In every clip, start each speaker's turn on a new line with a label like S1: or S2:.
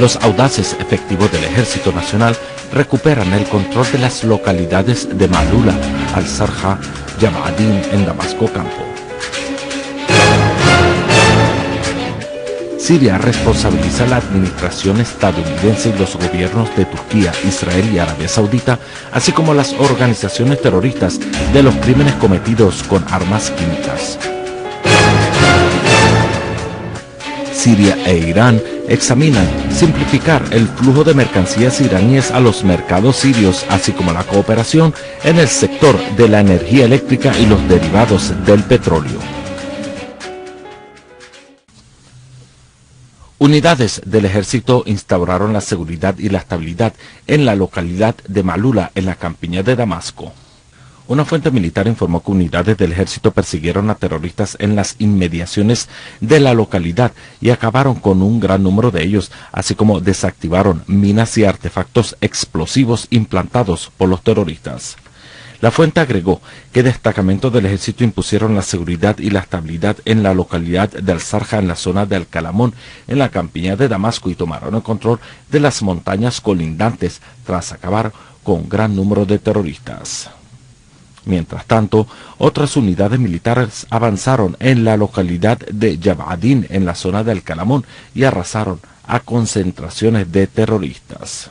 S1: Los audaces efectivos del Ejército Nacional recuperan el control de las localidades de Malula, Al-Sarja, Yabadin en Damasco Campo. Siria responsabiliza a la administración estadounidense y los gobiernos de Turquía, Israel y Arabia Saudita, así como las organizaciones terroristas de los crímenes cometidos con armas químicas. Siria e Irán examinan simplificar el flujo de mercancías iraníes a los mercados sirios, así como la cooperación en el sector de la energía eléctrica y los derivados del petróleo. Unidades del ejército instauraron la seguridad y la estabilidad en la localidad de Malula, en la campiña de Damasco. Una fuente militar informó que unidades del ejército persiguieron a terroristas en las inmediaciones de la localidad y acabaron con un gran número de ellos, así como desactivaron minas y artefactos explosivos implantados por los terroristas. La fuente agregó que destacamentos del ejército impusieron la seguridad y la estabilidad en la localidad de Al-Sarja, en la zona de Al-Kalamón, en la campiña de Damasco, y tomaron el control de las montañas colindantes tras acabar con un gran número de terroristas. Mientras tanto, otras unidades militares avanzaron en la localidad de Yabadin, en la zona de Al-Kalamón, y arrasaron a concentraciones de terroristas.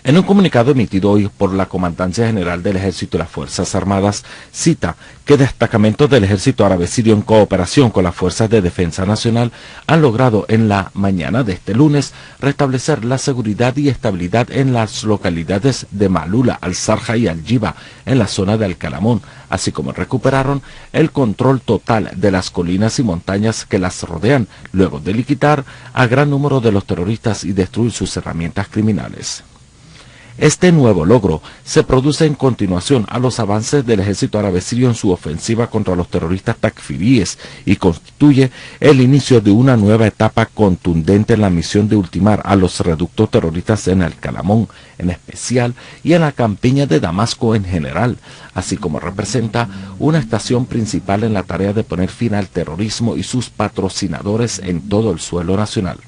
S1: En un comunicado emitido hoy por la Comandancia General del Ejército y las Fuerzas Armadas, cita que destacamentos del Ejército Árabe Sirio en cooperación con las Fuerzas de Defensa Nacional han logrado en la mañana de este lunes restablecer la seguridad y estabilidad en las localidades de Malula, Al-Sarja y Al-Jiba, en la zona de Al-Kalamón, así como recuperaron el control total de las colinas y montañas que las rodean, luego de liquidar a gran número de los terroristas y destruir sus herramientas criminales. Este nuevo logro se produce en continuación a los avances del ejército árabe sirio en su ofensiva contra los terroristas takfiríes y constituye el inicio de una nueva etapa contundente en la misión de ultimar a los reductos terroristas en Al-Kalamón en especial y en la campiña de Damasco en general, así como representa una estación principal en la tarea de poner fin al terrorismo y sus patrocinadores en todo el suelo nacional.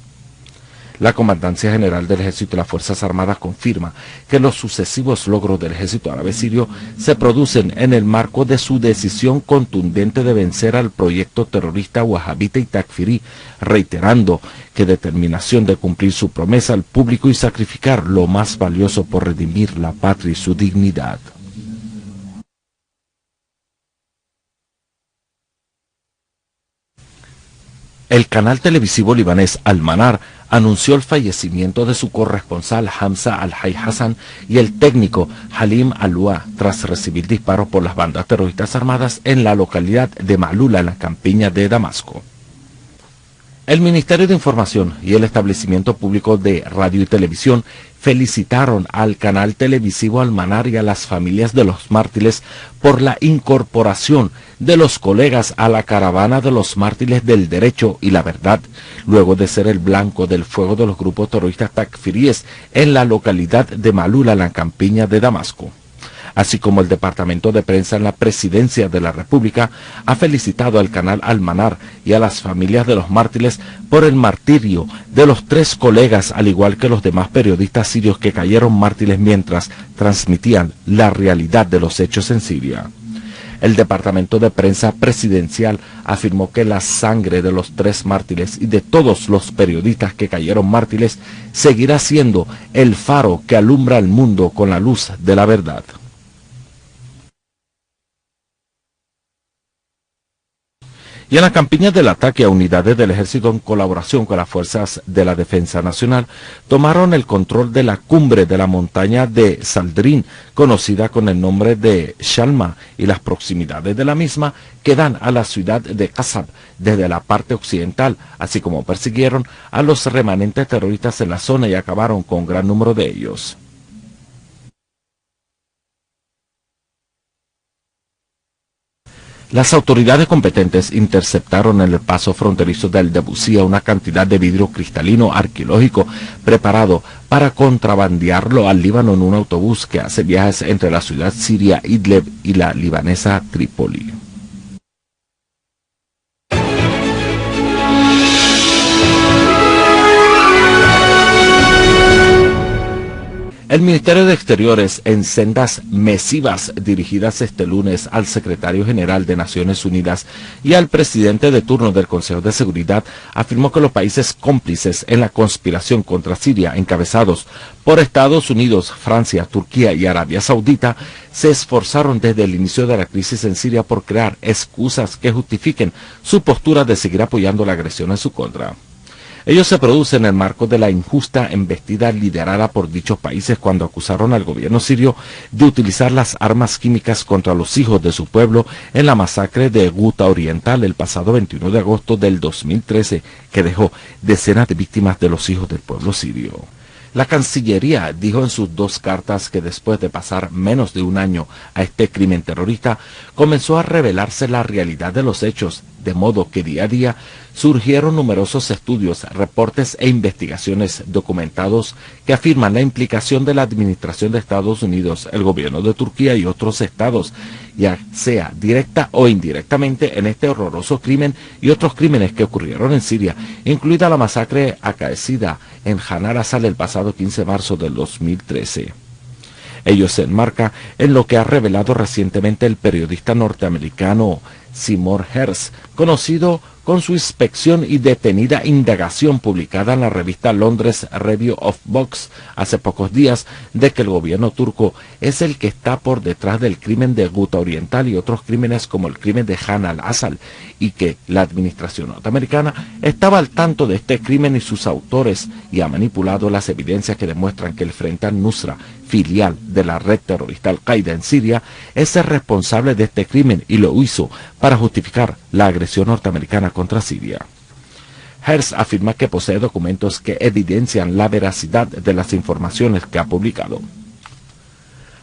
S1: La Comandancia General del Ejército y las Fuerzas Armadas confirma que los sucesivos logros del ejército árabe sirio se producen en el marco de su decisión contundente de vencer al proyecto terrorista wahabita y takfirí, reiterando que determinación de cumplir su promesa al público y sacrificar lo más valioso por redimir la patria y su dignidad. El canal televisivo libanés Al-Manar anunció el fallecimiento de su corresponsal Hamza Al-Hay Hassan y el técnico Halim Al-Lua tras recibir disparos por las bandas terroristas armadas en la localidad de Malula, en la campiña de Damasco. El Ministerio de Información y el Establecimiento Público de Radio y Televisión felicitaron al canal televisivo Al-Manar y a las familias de los mártires por la incorporación de los colegas a la caravana de los mártires del derecho y la verdad, luego de ser el blanco del fuego de los grupos terroristas takfiríes en la localidad de Malula, la campiña de Damasco. Así como el Departamento de Prensa en la Presidencia de la República ha felicitado al canal Al-Manar y a las familias de los mártires por el martirio de los 3 colegas, al igual que los demás periodistas sirios que cayeron mártires mientras transmitían la realidad de los hechos en Siria. El Departamento de Prensa Presidencial afirmó que la sangre de los 3 mártires y de todos los periodistas que cayeron mártires seguirá siendo el faro que alumbra al mundo con la luz de la verdad. Y en la campiña del ataque a unidades del ejército en colaboración con las fuerzas de la defensa nacional, tomaron el control de la cumbre de la montaña de Saldrín, conocida con el nombre de Shalma, y las proximidades de la misma que dan a la ciudad de Qasab desde la parte occidental, así como persiguieron a los remanentes terroristas en la zona y acabaron con un gran número de ellos. Las autoridades competentes interceptaron en el paso fronterizo del Debusía una cantidad de vidrio cristalino arqueológico preparado para contrabandearlo al Líbano en un autobús que hace viajes entre la ciudad siria Idlib y la libanesa Trípoli. El Ministerio de Exteriores, en sendas misivas dirigidas este lunes al secretario general de Naciones Unidas y al presidente de turno del Consejo de Seguridad, afirmó que los países cómplices en la conspiración contra Siria, encabezados por Estados Unidos, Francia, Turquía y Arabia Saudita, se esforzaron desde el inicio de la crisis en Siria por crear excusas que justifiquen su postura de seguir apoyando la agresión en su contra. Ello se produce en el marco de la injusta embestida liderada por dichos países cuando acusaron al gobierno sirio de utilizar las armas químicas contra los hijos de su pueblo en la masacre de Ghouta Oriental el pasado 21 de agosto del 2013, que dejó decenas de víctimas de los hijos del pueblo sirio. La Cancillería dijo en sus dos cartas que después de pasar menos de un año a este crimen terrorista, comenzó a revelarse la realidad de los hechos, de modo que día a día surgieron numerosos estudios, reportes e investigaciones documentados que afirman la implicación de la administración de Estados Unidos, el gobierno de Turquía y otros estados, ya sea directa o indirectamente, en este horroroso crimen y otros crímenes que ocurrieron en Siria, incluida la masacre acaecida en Han al-Assal el pasado 15 de marzo del 2013. Ello se enmarca en lo que ha revelado recientemente el periodista norteamericano Seymour Hersh, conocido con su inspección y detenida indagación publicada en la revista Londres Review of Books hace pocos días, de que el gobierno turco es el que está por detrás del crimen de Ghouta Oriental y otros crímenes como el crimen de Han al-Assal, y que la administración norteamericana estaba al tanto de este crimen y sus autores y ha manipulado las evidencias que demuestran que el Frente al-Nusra, filial de la red terrorista Al-Qaeda en Siria, es el responsable de este crimen y lo hizo para justificar la agresión norteamericana contra Siria. Hersh afirma que posee documentos que evidencian la veracidad de las informaciones que ha publicado.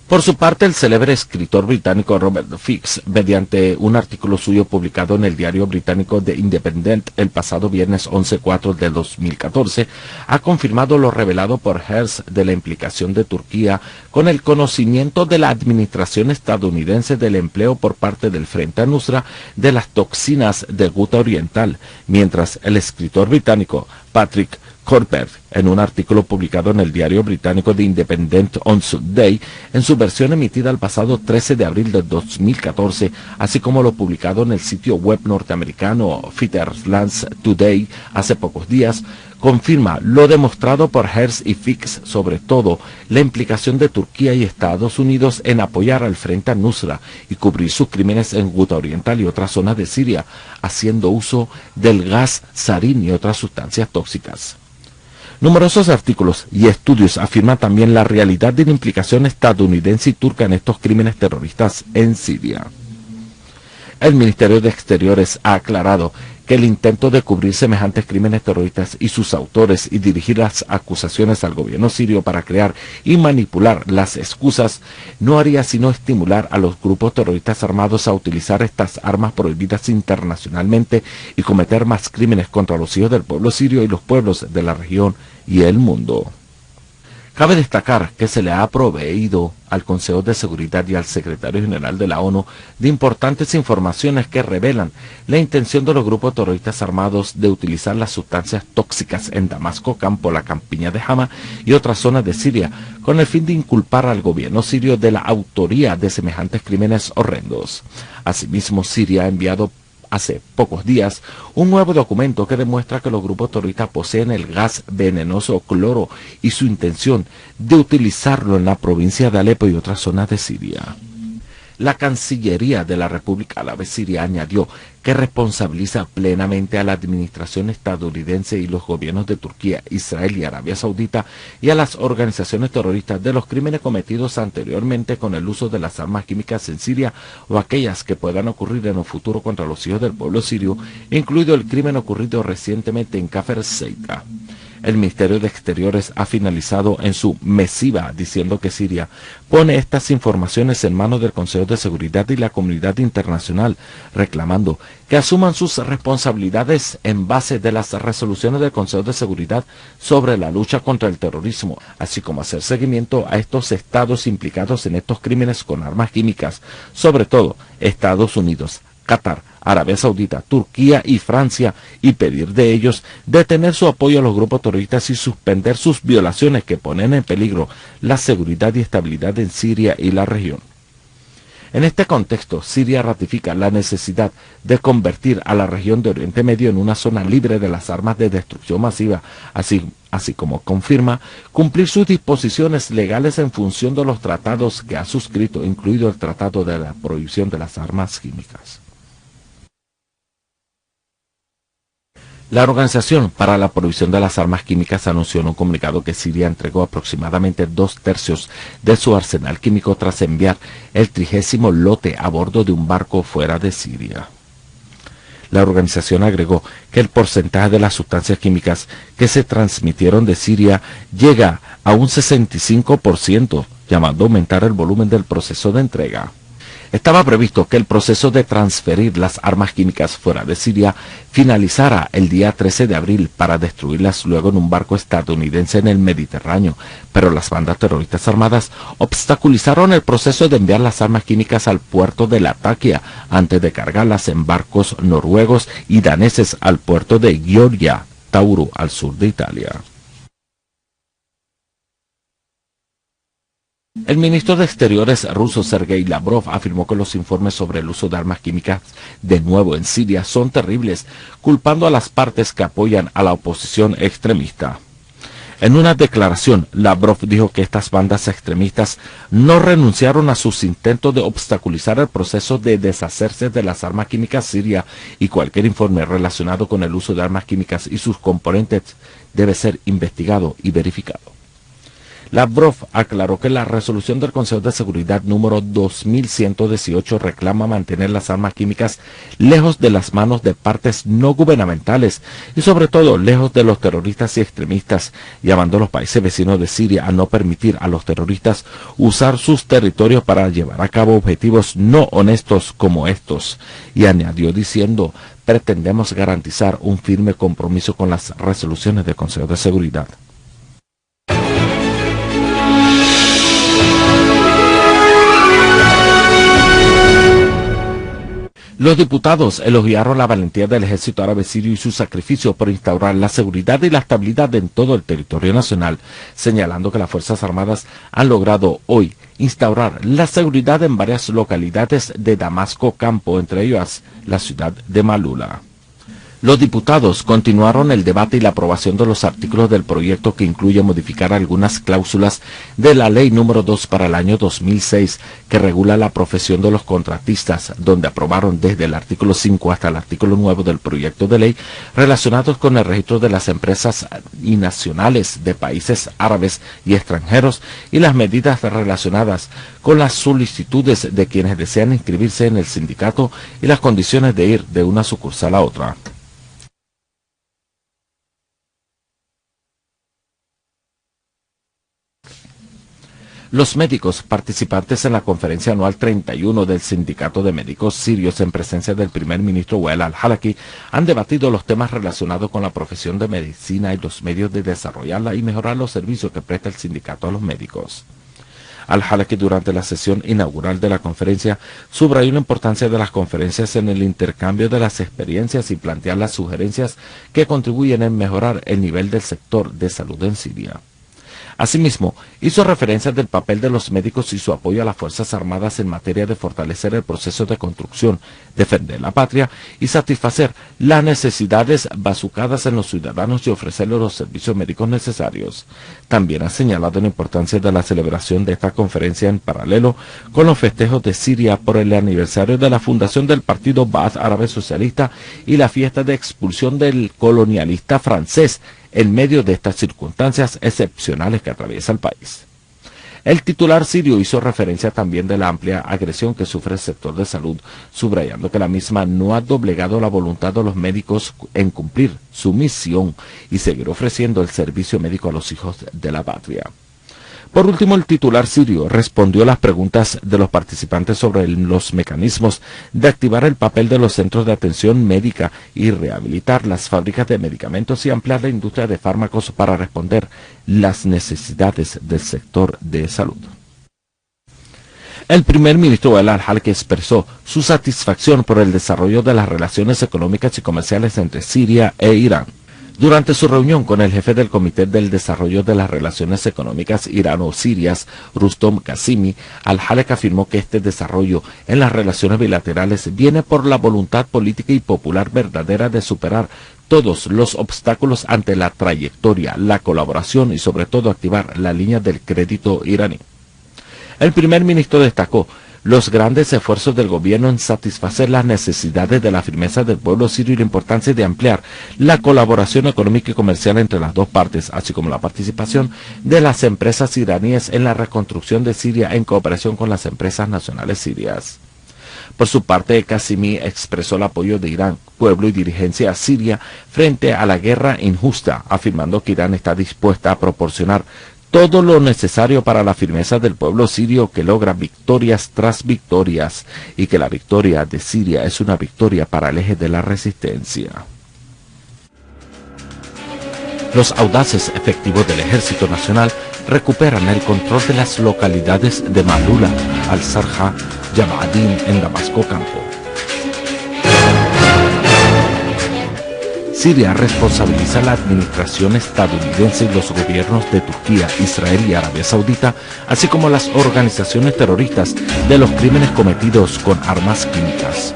S1: Por su parte, el célebre escritor británico Robert Fix, mediante un artículo suyo publicado en el diario británico The Independent el pasado viernes 11/4 del 2014, ha confirmado lo revelado por Hersh de la implicación de Turquía con el conocimiento de la administración estadounidense del empleo por parte del Frente al-Nusra de las toxinas de Ghouta Oriental, mientras el escritor británico Patrick Colbert, en un artículo publicado en el diario británico The Independent on Sunday, en su versión emitida el pasado 13 de abril de 2014, así como lo publicado en el sitio web norteamericano Fitterlands Today hace pocos días, confirma lo demostrado por Hersh y Fix, sobre todo la implicación de Turquía y Estados Unidos en apoyar al Frente al-Nusra y cubrir sus crímenes en Ghouta Oriental y otras zonas de Siria, haciendo uso del gas sarín y otras sustancias tóxicas. Numerosos artículos y estudios afirman también la realidad de la implicación estadounidense y turca en estos crímenes terroristas en Siria. El Ministerio de Exteriores ha aclarado que el intento de cubrir semejantes crímenes terroristas y sus autores y dirigir las acusaciones al gobierno sirio para crear y manipular las excusas no haría sino estimular a los grupos terroristas armados a utilizar estas armas prohibidas internacionalmente y cometer más crímenes contra los hijos del pueblo sirio y los pueblos de la región y el mundo. Cabe destacar que se le ha proveído al Consejo de Seguridad y al Secretario General de la ONU de importantes informaciones que revelan la intención de los grupos terroristas armados de utilizar las sustancias tóxicas en Damasco, Campo la Campiña de Hama y otras zonas de Siria, con el fin de inculpar al gobierno sirio de la autoría de semejantes crímenes horrendos. Asimismo, Siria ha enviado hace pocos días un nuevo documento que demuestra que los grupos terroristas poseen el gas venenoso cloro y su intención de utilizarlo en la provincia de Alepo y otras zonas de Siria. La Cancillería de la República Árabe Siria añadió que responsabiliza plenamente a la administración estadounidense y los gobiernos de Turquía, Israel y Arabia Saudita y a las organizaciones terroristas de los crímenes cometidos anteriormente con el uso de las armas químicas en Siria o aquellas que puedan ocurrir en el futuro contra los hijos del pueblo sirio, incluido el crimen ocurrido recientemente en Kafr Seita. El Ministerio de Exteriores ha finalizado en su misiva diciendo que Siria pone estas informaciones en manos del Consejo de Seguridad y la comunidad internacional, reclamando que asuman sus responsabilidades en base de las resoluciones del Consejo de Seguridad sobre la lucha contra el terrorismo, así como hacer seguimiento a estos estados implicados en estos crímenes con armas químicas, sobre todo Estados Unidos, Qatar, Arabia Saudita, Turquía y Francia, y pedir de ellos detener su apoyo a los grupos terroristas y suspender sus violaciones que ponen en peligro la seguridad y estabilidad en Siria y la región. En este contexto, Siria ratifica la necesidad de convertir a la región de Oriente Medio en una zona libre de las armas de destrucción masiva, así como confirma cumplir sus disposiciones legales en función de los tratados que ha suscrito, incluido el Tratado de la Prohibición de las Armas Químicas. La Organización para la Prohibición de las Armas Químicas anunció en un comunicado que Siria entregó aproximadamente 2/3 de su arsenal químico tras enviar el 30º lote a bordo de un barco fuera de Siria. La organización agregó que el porcentaje de las sustancias químicas que se transmitieron de Siria llega a un 65%, llamando a aumentar el volumen del proceso de entrega. Estaba previsto que el proceso de transferir las armas químicas fuera de Siria finalizara el día 13 de abril para destruirlas luego en un barco estadounidense en el Mediterráneo, pero las bandas terroristas armadas obstaculizaron el proceso de enviar las armas químicas al puerto de Latakia antes de cargarlas en barcos noruegos y daneses al puerto de Gioia Tauro, al sur de Italia. El ministro de Exteriores ruso Sergei Lavrov afirmó que los informes sobre el uso de armas químicas de nuevo en Siria son terribles, culpando a las partes que apoyan a la oposición extremista. En una declaración, Lavrov dijo que estas bandas extremistas no renunciaron a sus intentos de obstaculizar el proceso de deshacerse de las armas químicas siria y cualquier informe relacionado con el uso de armas químicas y sus componentes debe ser investigado y verificado. Lavrov aclaró que la resolución del Consejo de Seguridad número 2118 reclama mantener las armas químicas lejos de las manos de partes no gubernamentales y sobre todo lejos de los terroristas y extremistas, llamando a los países vecinos de Siria a no permitir a los terroristas usar sus territorios para llevar a cabo objetivos no honestos como estos. Y añadió diciendo: pretendemos garantizar un firme compromiso con las resoluciones del Consejo de Seguridad. Los diputados elogiaron la valentía del ejército árabe sirio y su sacrificio por instaurar la seguridad y la estabilidad en todo el territorio nacional, señalando que las Fuerzas Armadas han logrado hoy instaurar la seguridad en varias localidades de Damasco Campo, entre ellas la ciudad de Malula. Los diputados continuaron el debate y la aprobación de los artículos del proyecto que incluye modificar algunas cláusulas de la Ley número 2 para el año 2006 que regula la profesión de los contratistas, donde aprobaron desde el artículo 5 hasta el artículo 9 del proyecto de ley relacionados con el registro de las empresas y nacionales de países árabes y extranjeros y las medidas relacionadas con las solicitudes de quienes desean inscribirse en el sindicato y las condiciones de ir de una sucursal a otra. Los médicos participantes en la conferencia anual 31 del Sindicato de Médicos Sirios en presencia del primer ministro Wael al-Halaki han debatido los temas relacionados con la profesión de medicina y los medios de desarrollarla y mejorar los servicios que presta el sindicato a los médicos. Al-Halaki, durante la sesión inaugural de la conferencia, subrayó la importancia de las conferencias en el intercambio de las experiencias y plantear las sugerencias que contribuyen en mejorar el nivel del sector de salud en Siria. Asimismo, hizo referencia del papel de los médicos y su apoyo a las Fuerzas Armadas en materia de fortalecer el proceso de construcción, defender la patria y satisfacer las necesidades bazucadas en los ciudadanos y ofrecerles los servicios médicos necesarios. También ha señalado la importancia de la celebración de esta conferencia en paralelo con los festejos de Siria por el aniversario de la fundación del Partido Baath Árabe Socialista y la fiesta de expulsión del colonialista francés, en medio de estas circunstancias excepcionales que atraviesa el país. El titular sirio hizo referencia también de la amplia agresión que sufre el sector de salud, subrayando que la misma no ha doblegado la voluntad de los médicos en cumplir su misión y seguir ofreciendo el servicio médico a los hijos de la patria. Por último, el titular sirio respondió a las preguntas de los participantes sobre los mecanismos de activar el papel de los centros de atención médica y rehabilitar las fábricas de medicamentos y ampliar la industria de fármacos para responder las necesidades del sector de salud. El primer ministro Wael al-Halki expresó su satisfacción por el desarrollo de las relaciones económicas y comerciales entre Siria e Irán. Durante su reunión con el jefe del Comité del Desarrollo de las Relaciones Económicas Irano-Sirias, Rustom Qasimi, al-Halki afirmó que este desarrollo en las relaciones bilaterales viene por la voluntad política y popular verdadera de superar todos los obstáculos ante la trayectoria, la colaboración y sobre todo activar la línea del crédito iraní. El primer ministro destacó los grandes esfuerzos del gobierno en satisfacer las necesidades de la firmeza del pueblo sirio y la importancia de ampliar la colaboración económica y comercial entre las dos partes, así como la participación de las empresas iraníes en la reconstrucción de Siria en cooperación con las empresas nacionales sirias. Por su parte, Qasimi expresó el apoyo de Irán, pueblo y dirigencia siria frente a la guerra injusta, afirmando que Irán está dispuesta a proporcionar todo lo necesario para la firmeza del pueblo sirio que logra victorias tras victorias y que la victoria de Siria es una victoria para el eje de la resistencia. Los audaces efectivos del Ejército Nacional recuperan el control de las localidades de Malula, Al-Sarja, Yabadin en Damasco Campo. Siria responsabiliza a la administración estadounidense y los gobiernos de Turquía, Israel y Arabia Saudita, así como las organizaciones terroristas, de los crímenes cometidos con armas químicas.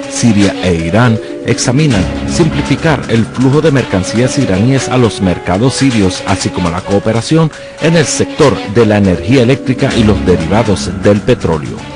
S1: Siria e Irán examinan simplificar el flujo de mercancías iraníes a los mercados sirios, así como la cooperación en el sector de la energía eléctrica y los derivados del petróleo.